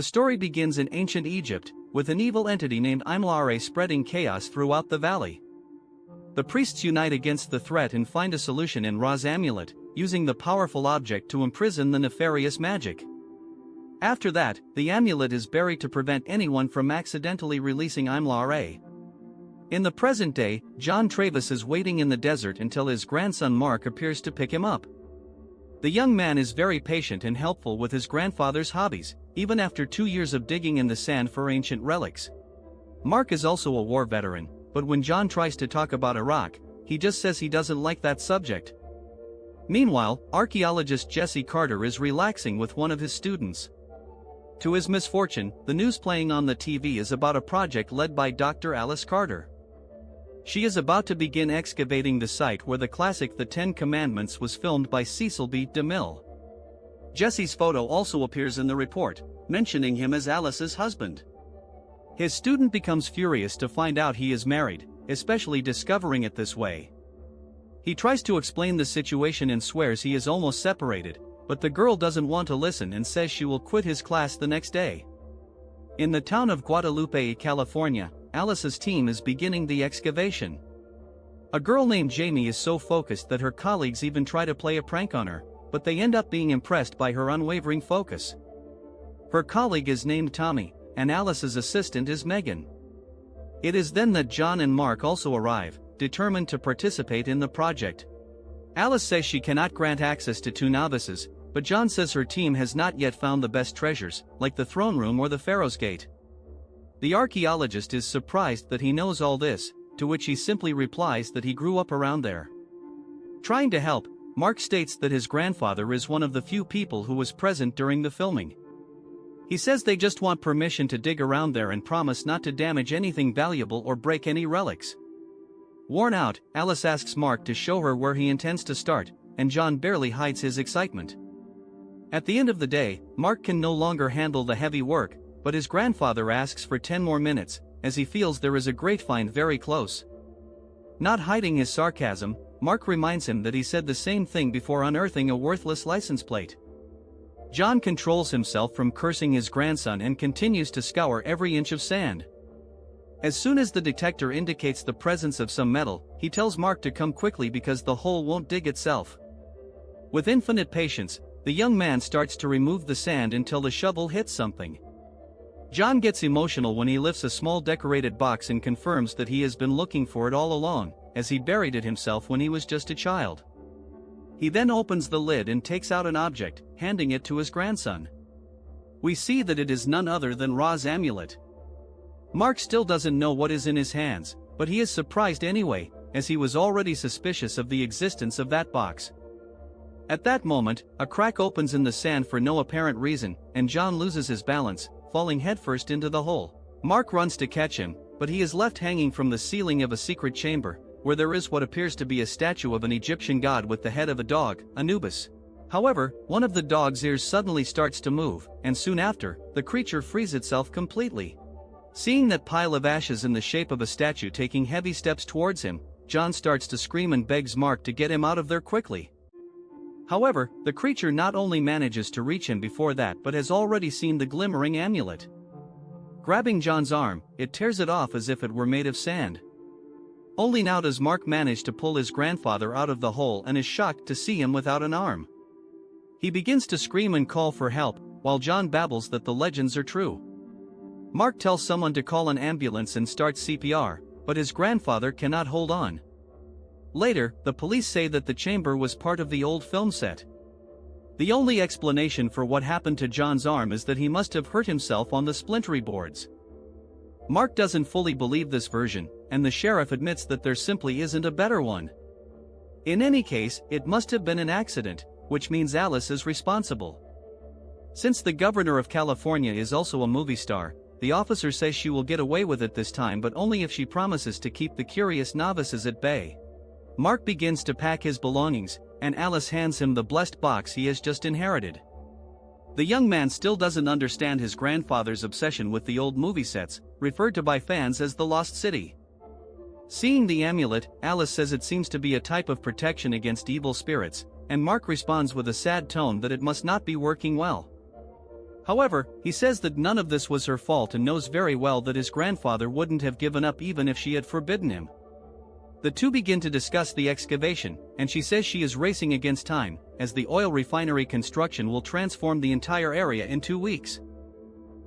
The story begins in ancient Egypt, with an evil entity named Imlare spreading chaos throughout the valley. The priests unite against the threat and find a solution in Ra's amulet, using the powerful object to imprison the nefarious magic. After that, the amulet is buried to prevent anyone from accidentally releasing Imlare. In the present day, John Travis is waiting in the desert until his grandson Mark appears to pick him up. The young man is very patient and helpful with his grandfather's hobbies, even after 2 years of digging in the sand for ancient relics. Mark is also a war veteran, but when John tries to talk about Iraq, he just says he doesn't like that subject. Meanwhile, archaeologist Jesse Carter is relaxing with one of his students. To his misfortune, the news playing on the TV is about a project led by Dr. Alice Carter. She is about to begin excavating the site where the classic The Ten Commandments was filmed by Cecil B. DeMille. Jesse's photo also appears in the report, mentioning him as Alice's husband. His student becomes furious to find out he is married, especially discovering it this way. He tries to explain the situation and swears he is almost separated, but the girl doesn't want to listen and says she will quit his class the next day. In the town of Guadalupe, California, Alice's team is beginning the excavation. A girl named Jamie is so focused that her colleagues even try to play a prank on her, but they end up being impressed by her unwavering focus. Her colleague is named Tommy, and Alice's assistant is Megan. It is then that John and Mark also arrive, determined to participate in the project. Alice says she cannot grant access to 2 novices, but John says her team has not yet found the best treasures, like the throne room or the Pharaoh's Gate. The archaeologist is surprised that he knows all this, to which he simply replies that he grew up around there. Trying to help, Mark states that his grandfather is one of the few people who was present during the filming. He says they just want permission to dig around there and promise not to damage anything valuable or break any relics. Worn out, Alice asks Mark to show her where he intends to start, and John barely hides his excitement. At the end of the day, Mark can no longer handle the heavy work, but his grandfather asks for 10 more minutes, as he feels there is a great find very close. Not hiding his sarcasm, Mark reminds him that he said the same thing before unearthing a worthless license plate. John controls himself from cursing his grandson and continues to scour every inch of sand. As soon as the detector indicates the presence of some metal, he tells Mark to come quickly because the hole won't dig itself. With infinite patience, the young man starts to remove the sand until the shovel hits something. John gets emotional when he lifts a small decorated box and confirms that he has been looking for it all along, as he buried it himself when he was just a child. He then opens the lid and takes out an object, handing it to his grandson. We see that it is none other than Ra's amulet. Mark still doesn't know what is in his hands, but he is surprised anyway, as he was already suspicious of the existence of that box. At that moment, a crack opens in the sand for no apparent reason, and John loses his balance, falling headfirst into the hole. Mark runs to catch him, but he is left hanging from the ceiling of a secret chamber, where there is what appears to be a statue of an Egyptian god with the head of a dog, Anubis. However, one of the dog's ears suddenly starts to move, and soon after, the creature frees itself completely. Seeing that pile of ashes in the shape of a statue taking heavy steps towards him, John starts to scream and begs Mark to get him out of there quickly. However, the creature not only manages to reach him before that but has already seen the glimmering amulet. Grabbing John's arm, it tears it off as if it were made of sand. Only now does Mark manage to pull his grandfather out of the hole and is shocked to see him without an arm. He begins to scream and call for help, while John babbles that the legends are true. Mark tells someone to call an ambulance and start CPR, but his grandfather cannot hold on. Later, the police say that the chamber was part of the old film set. The only explanation for what happened to John's arm is that he must have hurt himself on the splintery boards. Mark doesn't fully believe this version, and the sheriff admits that there simply isn't a better one. In any case, it must have been an accident, which means Alice is responsible. Since the governor of California is also a movie star, the officer says she will get away with it this time, but only if she promises to keep the curious novices at bay. Mark begins to pack his belongings, and Alice hands him the blessed box he has just inherited. The young man still doesn't understand his grandfather's obsession with the old movie sets, referred to by fans as the Lost City. Seeing the amulet, Alice says it seems to be a type of protection against evil spirits, and Mark responds with a sad tone that it must not be working well. However, he says that none of this was her fault and knows very well that his grandfather wouldn't have given up even if she had forbidden him. The two begin to discuss the excavation, and she says she is racing against time, as the oil refinery construction will transform the entire area in 2 weeks.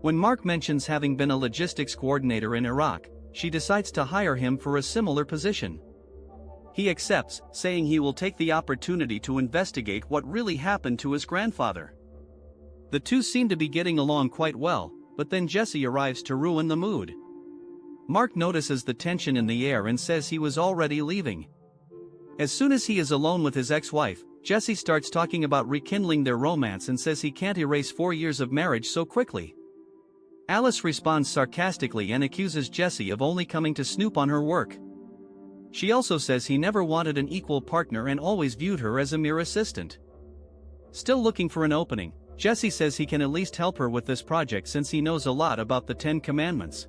When Mark mentions having been a logistics coordinator in Iraq, she decides to hire him for a similar position. He accepts, saying he will take the opportunity to investigate what really happened to his grandfather. The two seem to be getting along quite well, but then Jesse arrives to ruin the mood. Mark notices the tension in the air and says he was already leaving. As soon as he is alone with his ex-wife, Jesse starts talking about rekindling their romance and says he can't erase 4 years of marriage so quickly. Alice responds sarcastically and accuses Jesse of only coming to snoop on her work. She also says he never wanted an equal partner and always viewed her as a mere assistant. Still looking for an opening, Jesse says he can at least help her with this project since he knows a lot about the 10 Commandments.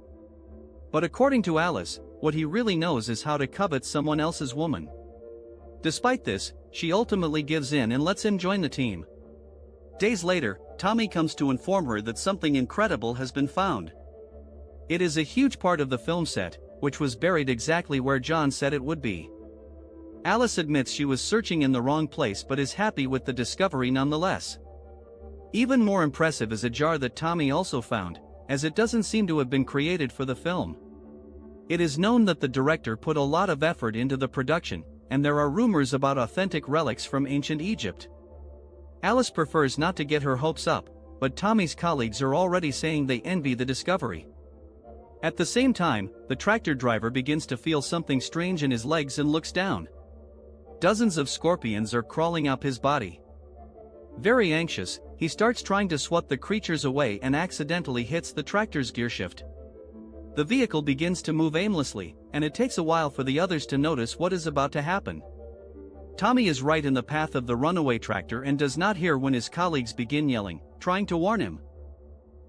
But according to Alice, what he really knows is how to covet someone else's woman. Despite this, she ultimately gives in and lets him join the team. Days later, Tommy comes to inform her that something incredible has been found. It is a huge part of the film set, which was buried exactly where John said it would be. Alice admits she was searching in the wrong place but is happy with the discovery nonetheless. Even more impressive is a jar that Tommy also found, as it doesn't seem to have been created for the film. It is known that the director put a lot of effort into the production, and there are rumors about authentic relics from ancient Egypt. Alice prefers not to get her hopes up, but Tommy's colleagues are already saying they envy the discovery. At the same time, the tractor driver begins to feel something strange in his legs and looks down. Dozens of scorpions are crawling up his body. Very anxious, he starts trying to swat the creatures away and accidentally hits the tractor's gearshift. The vehicle begins to move aimlessly, and it takes a while for the others to notice what is about to happen. Tommy is right in the path of the runaway tractor and does not hear when his colleagues begin yelling, trying to warn him.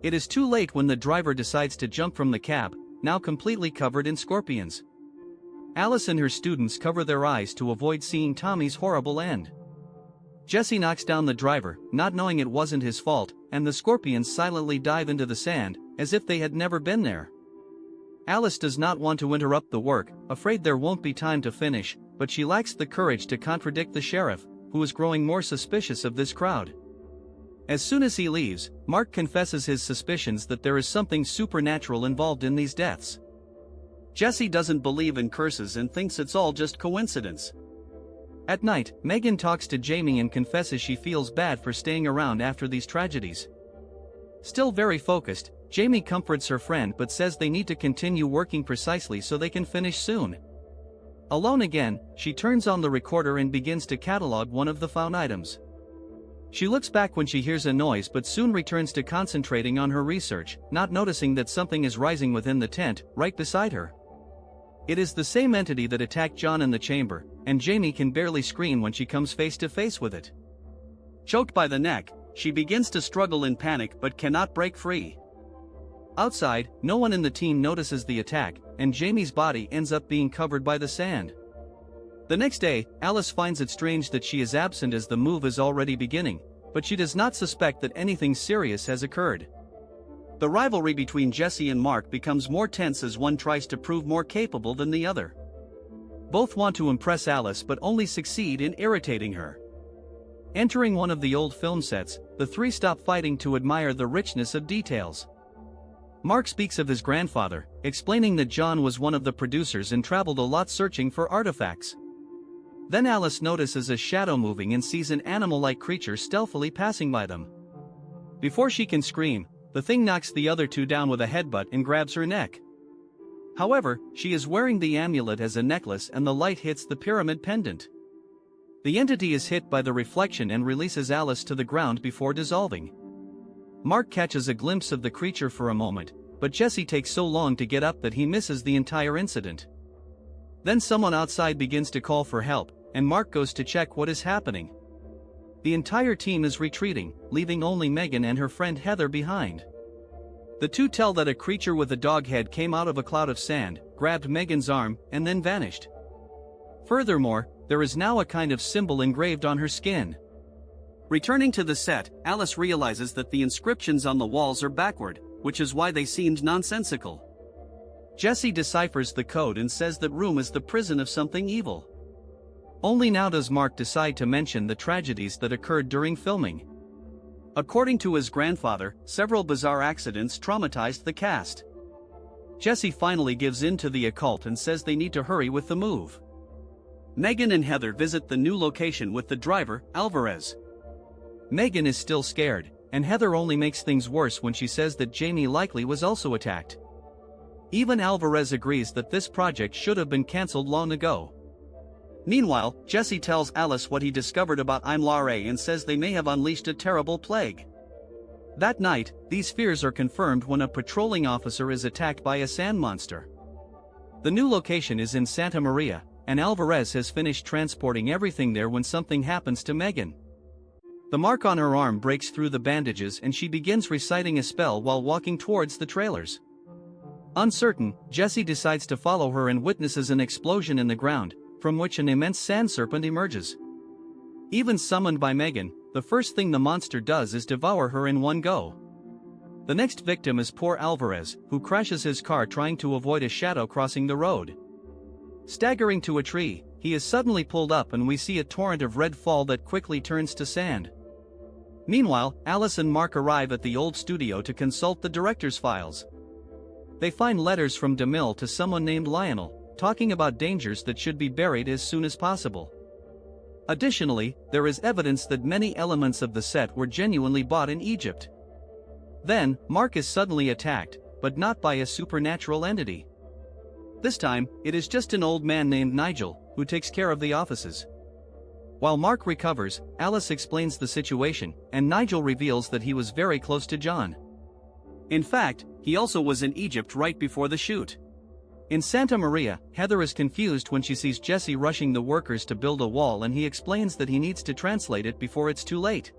It is too late when the driver decides to jump from the cab, now completely covered in scorpions. Alice and her students cover their eyes to avoid seeing Tommy's horrible end. Jesse knocks down the driver, not knowing it wasn't his fault, and the scorpions silently dive into the sand, as if they had never been there. Alice does not want to interrupt the work, afraid there won't be time to finish, but she lacks the courage to contradict the sheriff, who is growing more suspicious of this crowd. As soon as he leaves, Mark confesses his suspicions that there is something supernatural involved in these deaths. Jesse doesn't believe in curses and thinks it's all just coincidence. At night, Megan talks to Jamie and confesses she feels bad for staying around after these tragedies. Still very focused, Jamie comforts her friend but says they need to continue working precisely so they can finish soon. Alone again, she turns on the recorder and begins to catalog one of the found items. She looks back when she hears a noise but soon returns to concentrating on her research, not noticing that something is rising within the tent, right beside her. It is the same entity that attacked John in the chamber, and Jamie can barely scream when she comes face to face with it. Choked by the neck, she begins to struggle in panic but cannot break free. Outside, no one in the team notices the attack, and Jamie's body ends up being covered by the sand. The next day, Alice finds it strange that she is absent as the move is already beginning, but she does not suspect that anything serious has occurred. The rivalry between Jesse and Mark becomes more tense as one tries to prove more capable than the other. Both want to impress Alice but only succeed in irritating her. Entering one of the old film sets, the three stop fighting to admire the richness of details. Mark speaks of his grandfather, explaining that John was one of the producers and traveled a lot searching for artifacts. Then Alice notices a shadow moving and sees an animal-like creature stealthily passing by them. Before she can scream, the thing knocks the other two down with a headbutt and grabs her neck. However, she is wearing the amulet as a necklace and the light hits the pyramid pendant. The entity is hit by the reflection and releases Alice to the ground before dissolving. Mark catches a glimpse of the creature for a moment, but Jesse takes so long to get up that he misses the entire incident. Then someone outside begins to call for help, and Mark goes to check what is happening. The entire team is retreating, leaving only Megan and her friend Heather behind. The two tell that a creature with a dog head came out of a cloud of sand, grabbed Megan's arm, and then vanished. Furthermore, there is now a kind of symbol engraved on her skin. Returning to the set, Alice realizes that the inscriptions on the walls are backward, which is why they seemed nonsensical. Jesse deciphers the code and says that room is the prison of something evil. Only now does Mark decide to mention the tragedies that occurred during filming. According to his grandfather, several bizarre accidents traumatized the cast. Jesse finally gives in to the occult and says they need to hurry with the move. Megan and Heather visit the new location with the driver, Alvarez. Megan is still scared, and Heather only makes things worse when she says that Jamie likely was also attacked. Even Alvarez agrees that this project should have been cancelled long ago. Meanwhile, Jesse tells Alice what he discovered about Imlare and says they may have unleashed a terrible plague. That night, these fears are confirmed when a patrolling officer is attacked by a sand monster. The new location is in Santa Maria, and Alvarez has finished transporting everything there when something happens to Megan. The mark on her arm breaks through the bandages and she begins reciting a spell while walking towards the trailers. Uncertain, Jesse decides to follow her and witnesses an explosion in the ground, from which an immense sand serpent emerges. Even summoned by Megan, the first thing the monster does is devour her in one go. The next victim is poor Alvarez, who crashes his car trying to avoid a shadow crossing the road. Staggering to a tree, he is suddenly pulled up and we see a torrent of red fall that quickly turns to sand. Meanwhile, Alice and Mark arrive at the old studio to consult the director's files. They find letters from DeMille to someone named Lionel, talking about dangers that should be buried as soon as possible. Additionally, there is evidence that many elements of the set were genuinely bought in Egypt. Then, Mark is suddenly attacked, but not by a supernatural entity. This time, it is just an old man named Nigel, who takes care of the offices. While Mark recovers, Alice explains the situation, and Nigel reveals that he was very close to John. In fact, he also was in Egypt right before the shoot. In Santa Maria, Heather is confused when she sees Jesse rushing the workers to build a wall and he explains that he needs to translate it before it's too late.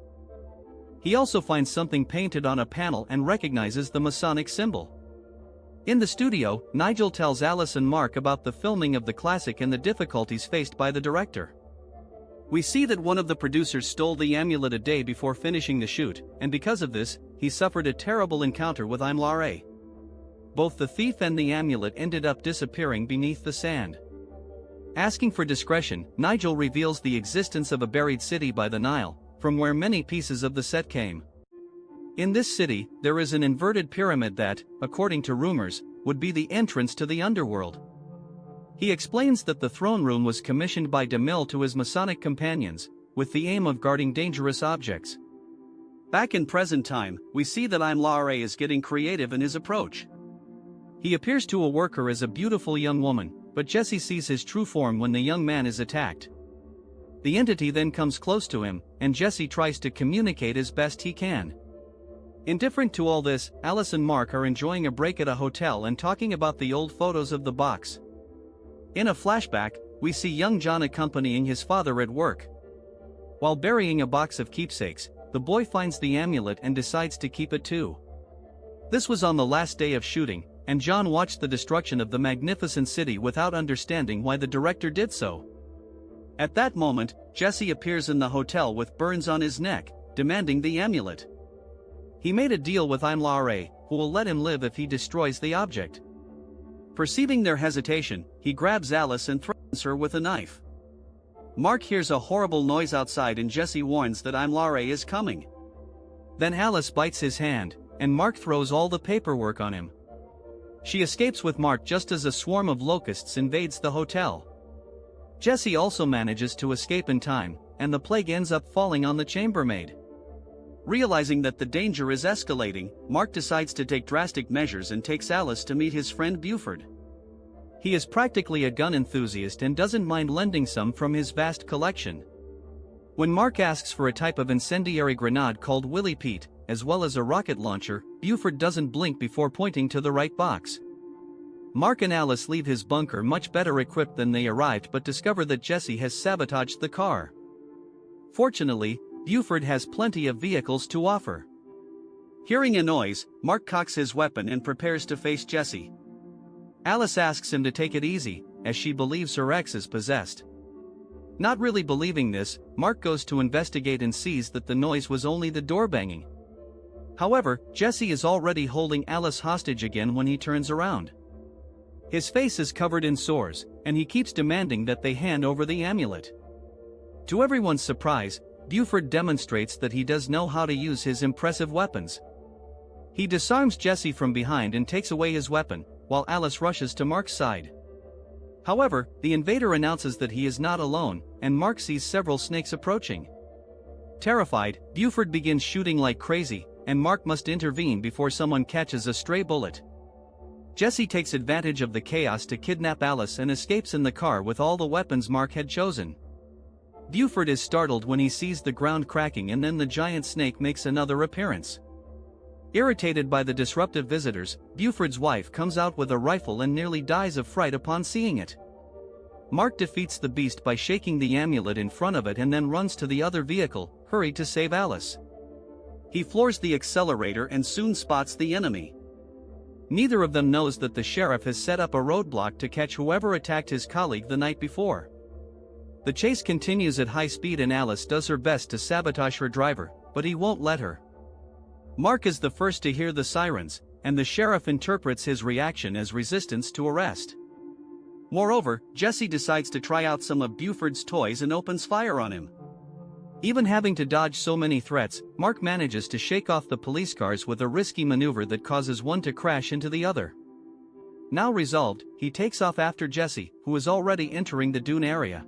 He also finds something painted on a panel and recognizes the Masonic symbol. In the studio, Nigel tells Alice and Mark about the filming of the classic and the difficulties faced by the director. We see that one of the producers stole the amulet a day before finishing the shoot, and because of this, he suffered a terrible encounter with Imlare. Both the thief and the amulet ended up disappearing beneath the sand. Asking for discretion, Nigel reveals the existence of a buried city by the Nile, from where many pieces of the set came. In this city, there is an inverted pyramid that, according to rumors, would be the entrance to the underworld. He explains that the throne room was commissioned by DeMille to his Masonic companions, with the aim of guarding dangerous objects. Back in present time, we see that Imlare is getting creative in his approach. He appears to a worker as a beautiful young woman, but Jesse sees his true form when the young man is attacked. The entity then comes close to him, and Jesse tries to communicate as best he can. Indifferent to all this, Alice and Mark are enjoying a break at a hotel and talking about the old photos of the box. In a flashback, we see young John accompanying his father at work. While burying a box of keepsakes, the boy finds the amulet and decides to keep it too. This was on the last day of shooting, and John watched the destruction of the magnificent city without understanding why the director did so. At that moment, Jesse appears in the hotel with burns on his neck, demanding the amulet. He made a deal with Imlare, who will let him live if he destroys the object. Perceiving their hesitation, he grabs Alice and threatens her with a knife. Mark hears a horrible noise outside and Jesse warns that Imlare is coming. Then Alice bites his hand, and Mark throws all the paperwork on him. She escapes with Mark just as a swarm of locusts invades the hotel. Jesse also manages to escape in time, and the plague ends up falling on the chambermaid. Realizing that the danger is escalating, Mark decides to take drastic measures and takes Alice to meet his friend Buford. He is practically a gun enthusiast and doesn't mind lending some from his vast collection. When Mark asks for a type of incendiary grenade called Willie Pete, as well as a rocket launcher, Buford doesn't blink before pointing to the right box. Mark and Alice leave his bunker much better equipped than they arrived but discover that Jesse has sabotaged the car. Fortunately, Buford has plenty of vehicles to offer. Hearing a noise, Mark cocks his weapon and prepares to face Jesse. Alice asks him to take it easy, as she believes her ex is possessed. Not really believing this, Mark goes to investigate and sees that the noise was only the door banging. However, Jesse is already holding Alice hostage again when he turns around. His face is covered in sores, and he keeps demanding that they hand over the amulet. To everyone's surprise, Buford demonstrates that he does know how to use his impressive weapons. He disarms Jesse from behind and takes away his weapon, while Alice rushes to Mark's side. However, the invader announces that he is not alone, and Mark sees several snakes approaching. Terrified, Buford begins shooting like crazy, and Mark must intervene before someone catches a stray bullet. Jesse takes advantage of the chaos to kidnap Alice and escapes in the car with all the weapons Mark had chosen. Buford is startled when he sees the ground cracking, and then the giant snake makes another appearance. Irritated by the disruptive visitors, Buford's wife comes out with a rifle and nearly dies of fright upon seeing it. Mark defeats the beast by shaking the amulet in front of it and then runs to the other vehicle, hurried to save Alice. He floors the accelerator and soon spots the enemy. Neither of them knows that the sheriff has set up a roadblock to catch whoever attacked his colleague the night before. The chase continues at high speed and Alice does her best to sabotage her driver, but he won't let her. Mark is the first to hear the sirens, and the sheriff interprets his reaction as resistance to arrest. Moreover, Jesse decides to try out some of Buford's toys and opens fire on him. Even having to dodge so many threats, Mark manages to shake off the police cars with a risky maneuver that causes one to crash into the other. Now resolved, he takes off after Jesse, who is already entering the dune area.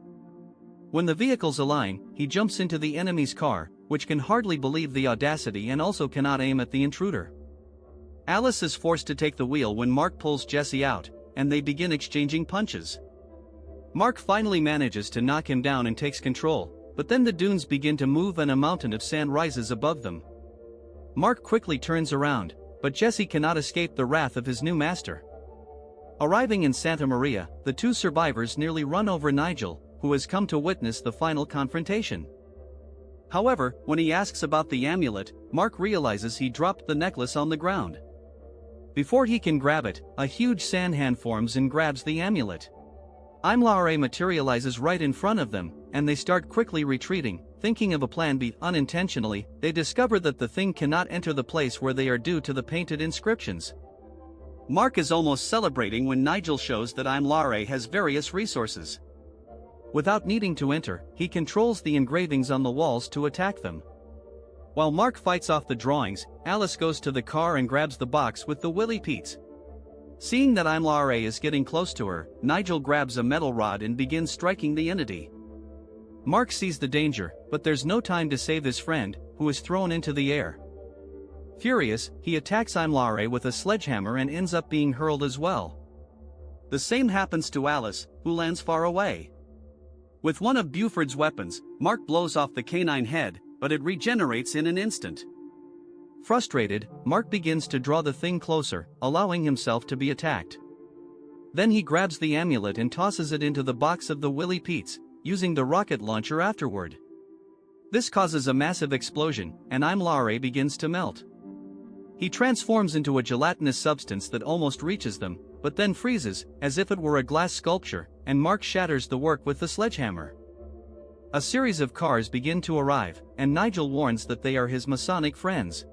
When the vehicles align, he jumps into the enemy's car, which can hardly believe the audacity and also cannot aim at the intruder. Alice is forced to take the wheel when Mark pulls Jesse out, and they begin exchanging punches. Mark finally manages to knock him down and takes control, but then the dunes begin to move and a mountain of sand rises above them. Mark quickly turns around, but Jesse cannot escape the wrath of his new master. Arriving in Santa Maria, the two survivors nearly run over Nigel, who has come to witness the final confrontation. However, when he asks about the amulet, Mark realizes he dropped the necklace on the ground. Before he can grab it, a huge sand hand forms and grabs the amulet. Imlare materializes right in front of them, and they start quickly retreating, thinking of a plan B. Unintentionally, they discover that the thing cannot enter the place where they are due to the painted inscriptions. Mark is almost celebrating when Nigel shows that Imlare has various resources. Without needing to enter, he controls the engravings on the walls to attack them. While Mark fights off the drawings, Alice goes to the car and grabs the box with the Willy Pete's. Seeing that Imlare is getting close to her, Nigel grabs a metal rod and begins striking the entity. Mark sees the danger, but there's no time to save his friend, who is thrown into the air. Furious, he attacks Imlare with a sledgehammer and ends up being hurled as well. The same happens to Alice, who lands far away. With one of Buford's weapons, Mark blows off the canine head, but it regenerates in an instant. Frustrated, Mark begins to draw the thing closer, allowing himself to be attacked. Then he grabs the amulet and tosses it into the box of the Willy Pete's, using the rocket launcher afterward. This causes a massive explosion, and Imlare begins to melt. He transforms into a gelatinous substance that almost reaches them, but then freezes, as if it were a glass sculpture, and Mark shatters the work with the sledgehammer. A series of cars begin to arrive, and Nigel warns that they are his Masonic friends.